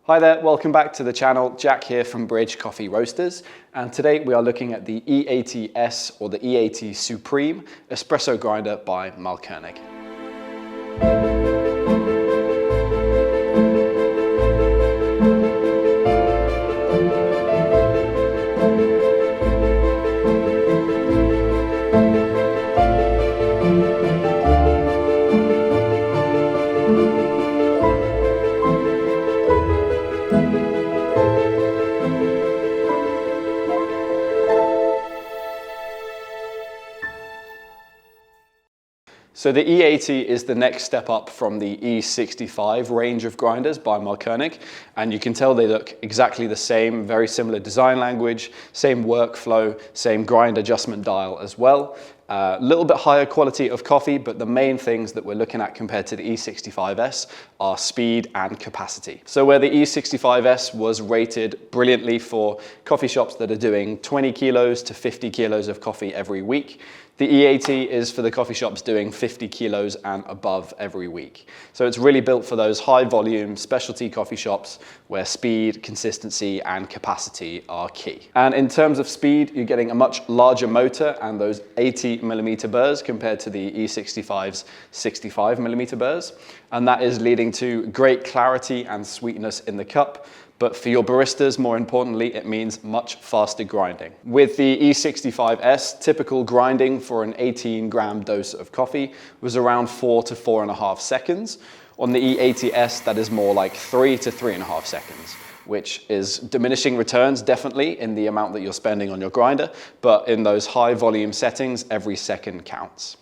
Hi there, welcome back to the channel. Jack here from Bridge Coffee Roasters, and today we are looking at the E80S or the E80 Supreme espresso grinder by Mahlkonig. So the E80 is the next step up from the E65 range of grinders by Mahlkonig, and you can tell they look exactly the same, very similar design language, same workflow, same grind adjustment dial as well. A little bit higher quality of coffee, but the main things that we're looking at compared to the E65S are speed and capacity. So where the E65S was rated brilliantly for coffee shops that are doing 20 kilos to 50 kilos of coffee every week, the E80 is for the coffee shops doing 50 kilos and above every week. So it's really built for those high volume specialty coffee shops where speed, consistency and capacity are key. And in terms of speed, you're getting a much larger motor and those 80mm burrs compared to the E65's 65mm burrs. And that is leading to great clarity and sweetness in the cup. But for your baristas, more importantly, it means much faster grinding. With the E65S, typical grinding for an 18-gram dose of coffee was around 4 to 4.5 seconds. On the E80S, that is more like 3 to 3.5 seconds, which is diminishing returns definitely in the amount that you're spending on your grinder, but in those high volume settings, every second counts.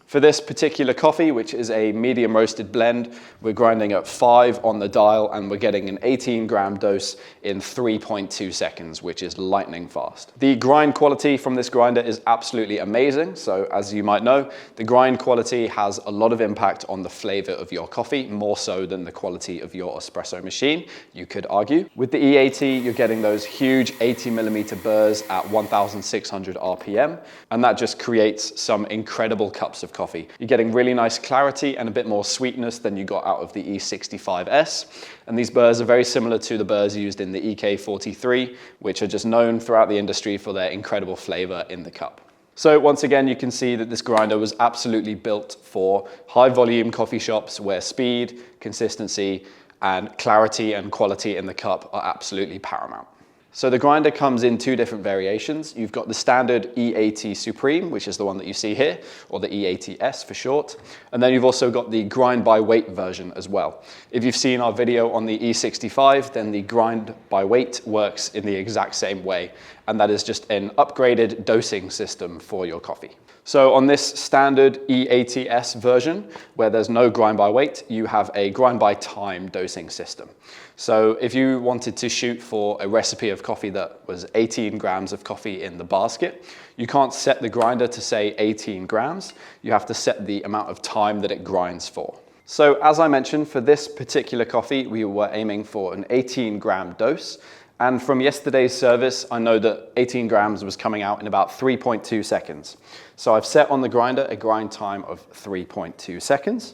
For this particular coffee, which is a medium roasted blend, we're grinding at 5 on the dial and we're getting an 18-gram dose in 3.2 seconds, which is lightning fast. The grind quality from this grinder is absolutely amazing. So as you might know, the grind quality has a lot of impact on the flavor of your coffee, more so than the quality of your espresso machine, you could argue. With the E80, you're getting those huge 80mm burrs at 1,600 RPM, and that just creates some incredible cups of coffee. You're getting really nice clarity and a bit more sweetness than you got out of the E65S. And these burrs are very similar to the burrs used in the EK43, which are just known throughout the industry for their incredible flavor in the cup. So once again, you can see that this grinder was absolutely built for high volume coffee shops where speed, consistency, and clarity and quality in the cup are absolutely paramount. So the grinder comes in 2 different variations. You've got the standard E80 Supreme, which is the one that you see here, or the E80S for short. And then you've also got the grind by weight version as well. If you've seen our video on the E65, then the grind by weight works in the exact same way. And that is just an upgraded dosing system for your coffee. So on this standard E80S version, where there's no grind by weight, you have a grind by time dosing system. So if you wanted to shoot for a recipe of coffee that was 18 grams of coffee in the basket, you can't set the grinder to say 18 grams. You have to set the amount of time that it grinds for. So as I mentioned, for this particular coffee, we were aiming for an 18-gram dose. And from yesterday's service, I know that 18 grams was coming out in about 3.2 seconds. So I've set on the grinder a grind time of 3.2 seconds.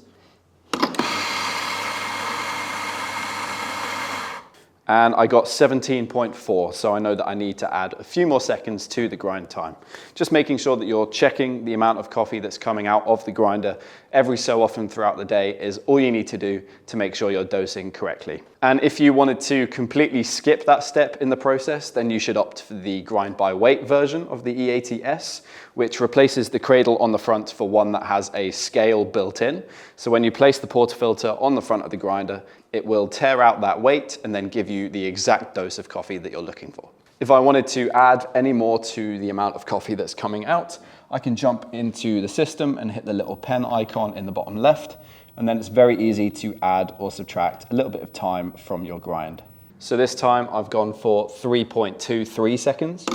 And I got 17.4, so I know that I need to add a few more seconds to the grind time. Just making sure that you're checking the amount of coffee that's coming out of the grinder every so often throughout the day is all you need to do to make sure you're dosing correctly. And if you wanted to completely skip that step in the process, then you should opt for the grind by weight version of the E80S, which replaces the cradle on the front for one that has a scale built in. So when you place the portafilter on the front of the grinder, it will tear out that weight and then give you the exact dose of coffee that you're looking for. If I wanted to add any more to the amount of coffee that's coming out, I can jump into the system and hit the little pen icon in the bottom left, and then it's very easy to add or subtract a little bit of time from your grind. So this time I've gone for 3.23 seconds.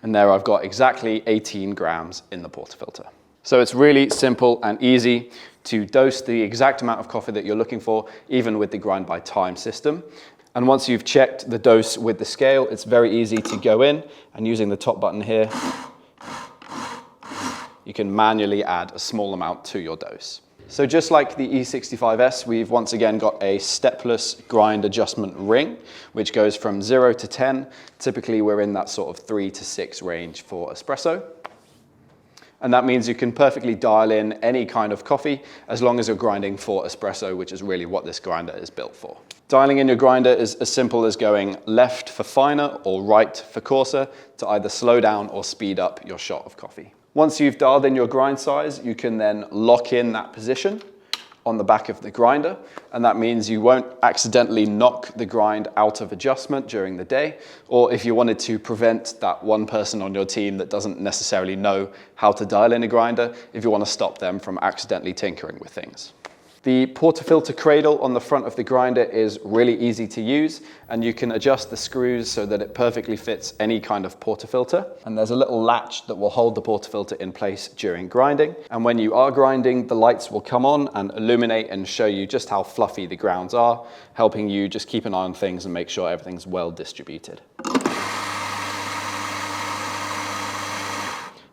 And there I've got exactly 18 grams in the portafilter. So it's really simple and easy to dose the exact amount of coffee that you're looking for, even with the grind by time system. And once you've checked the dose with the scale, it's very easy to go in and using the top button here, you can manually add a small amount to your dose. So just like the E65S, we've once again got a stepless grind adjustment ring, which goes from 0 to 10. Typically, we're in that sort of 3 to 6 range for espresso. And that means you can perfectly dial in any kind of coffee as long as you're grinding for espresso, which is really what this grinder is built for. Dialing in your grinder is as simple as going left for finer or right for coarser to either slow down or speed up your shot of coffee. Once you've dialed in your grind size, you can then lock in that position on the back of the grinder, and that means you won't accidentally knock the grind out of adjustment during the day, or if you wanted to prevent that one person on your team that doesn't necessarily know how to dial in a grinder, if you want to stop them from accidentally tinkering with things. The portafilter cradle on the front of the grinder is really easy to use, and you can adjust the screws so that it perfectly fits any kind of portafilter. And there's a little latch that will hold the portafilter in place during grinding. And when you are grinding, the lights will come on and illuminate and show you just how fluffy the grounds are, helping you just keep an eye on things and make sure everything's well distributed.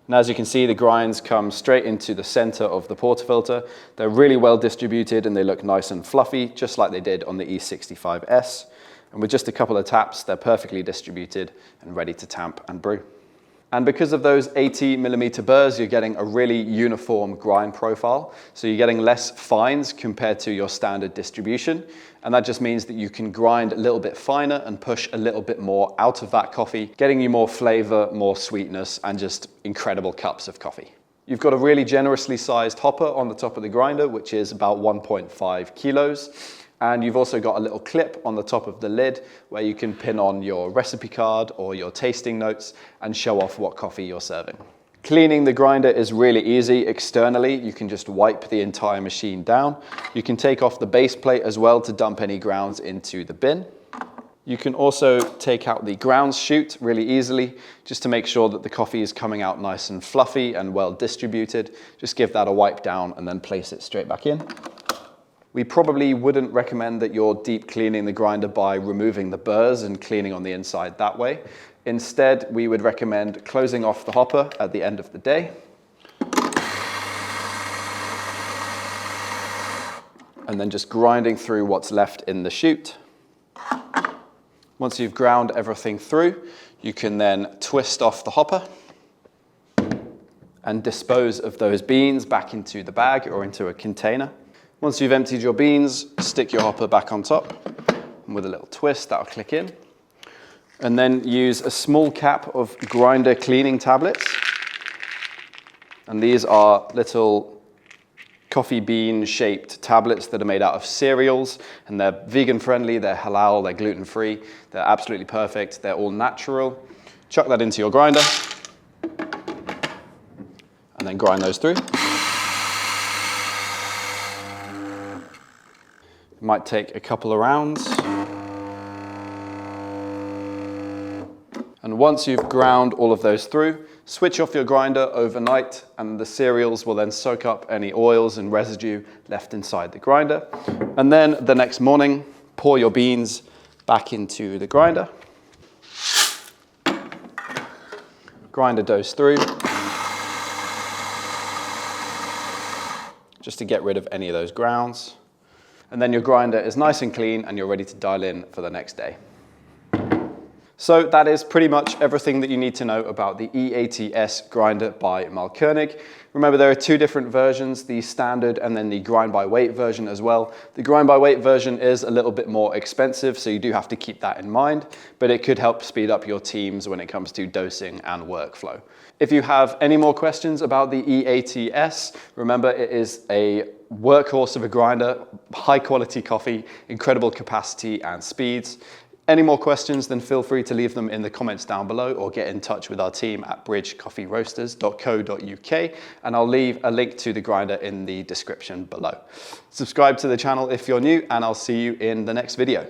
And as you can see, the grinds come straight into the center of the portafilter. They're really well distributed and they look nice and fluffy, just like they did on the E65S. And with just a couple of taps, they're perfectly distributed and ready to tamp and brew. And because of those 80mm burrs, you're getting a really uniform grind profile. So you're getting less fines compared to your standard distribution. And that just means that you can grind a little bit finer and push a little bit more out of that coffee, getting you more flavor, more sweetness, and just incredible cups of coffee. You've got a really generously sized hopper on the top of the grinder, which is about 1.5 kilos. And you've also got a little clip on the top of the lid where you can pin on your recipe card or your tasting notes and show off what coffee you're serving. Cleaning the grinder is really easy externally. You can just wipe the entire machine down. You can take off the base plate as well to dump any grounds into the bin. You can also take out the grounds chute really easily just to make sure that the coffee is coming out nice and fluffy and well distributed. Just give that a wipe down and then place it straight back in. We probably wouldn't recommend that you're deep cleaning the grinder by removing the burrs and cleaning on the inside that way. Instead, we would recommend closing off the hopper at the end of the day. And then just grinding through what's left in the chute. Once you've ground everything through, you can then twist off the hopper and dispose of those beans back into the bag or into a container. Once you've emptied your beans, stick your hopper back on top, and with a little twist, that'll click in. And then use a small cap of grinder cleaning tablets. And these are little coffee bean shaped tablets that are made out of cereals, and they're vegan friendly, they're halal, they're gluten free, they're absolutely perfect, they're all natural. Chuck that into your grinder, and then grind those through. Might take a couple of rounds. And once you've ground all of those through, switch off your grinder overnight and the cereals will then soak up any oils and residue left inside the grinder. And then the next morning, pour your beans back into the grinder. Grind a dose through, just to get rid of any of those grounds. And then your grinder is nice and clean and you're ready to dial in for the next day. So that is pretty much everything that you need to know about the E80S grinder by Mahlkonig. Remember, there are two different versions, the standard and then the grind by weight version as well. The grind by weight version is a little bit more expensive, so you do have to keep that in mind, but it could help speed up your teams when it comes to dosing and workflow. If you have any more questions about the E80S, remember it is a workhorse of a grinder, high quality coffee, incredible capacity and speeds. Any more questions, then feel free to leave them in the comments down below or get in touch with our team at bridgecoffeeroasters.co.uk, and I'll leave a link to the grinder in the description below. Subscribe to the channel if you're new, and I'll see you in the next video.